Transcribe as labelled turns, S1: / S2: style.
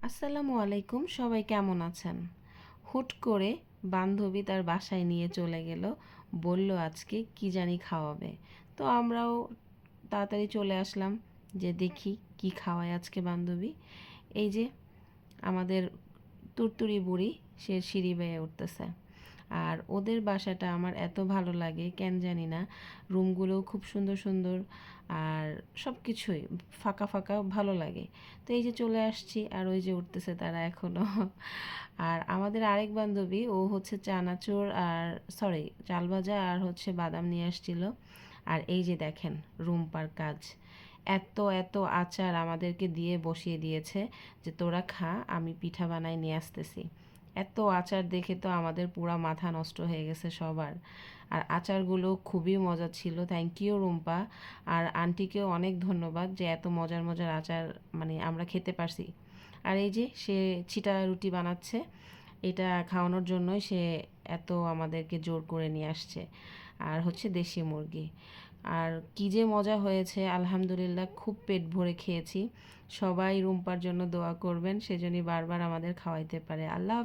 S1: আসসালামু আলাইকুম, সবাই কেমন আছেন? হুট করে বান্ধবী তার বাসায় নিয়ে চলে গেল, বলল আজকে কি জানি খাওয়াবে। তো আমরাও তাড়াতাড়ি চলে আসলাম যে দেখি কি খাওয়ায় আজকে বান্ধবী। এই যে আমাদের তুরতুরি বুড়ি, সে সিঁড়ি বেয়ে উঠতেছে। আর ওদের বাসাটা আমার এত ভালো লাগে কেন জানি না, রুমগুলোও খুব সুন্দর সুন্দর, আর সব কিছুই ফাঁকা ফাঁকা ভালো লাগে। তো এই যে চলে আসছি, আর ওই যে উঠতেছে তারা এখনও। আর আমাদের আরেক বান্ধবী, ও হচ্ছে চানাচুর আর সরি চাল ভাজা আর হচ্ছে বাদাম নিয়ে আসছিল। আর এই যে দেখেন রুম্পার কাজ, এত এত আচার আমাদেরকে দিয়ে বসিয়ে দিয়েছে যে তোরা খা, আমি পিঠা বানাই নিয়ে আসতেছি। এত আচার দেখে তো আমাদের পুরা মাথা নষ্ট হয়ে গেছে সবার। আর আচারগুলো খুবই মজা ছিল, থ্যাংক ইউ রুম্পা। আর আন্টিকেও অনেক ধন্যবাদ যে এত মজার মজার আচার মানে আমরা খেতে পারছি। আর এই যে সে ছিটা রুটি বানাচ্ছে, এটা খাওয়ানোর জন্যই সে এত আমাদেরকে জোর করে নিয়ে আসছে। আর হচ্ছে দেশি মুরগি। আর কী যে মজা হয়েছে, আলহামদুলিল্লাহ খুব পেট ভরে খেয়েছি। সবাই রুম্পার জন্য দোয়া করবেন, সেজন্যই বারবার আমাদের খাওয়াইতে পারে। আল্লাহ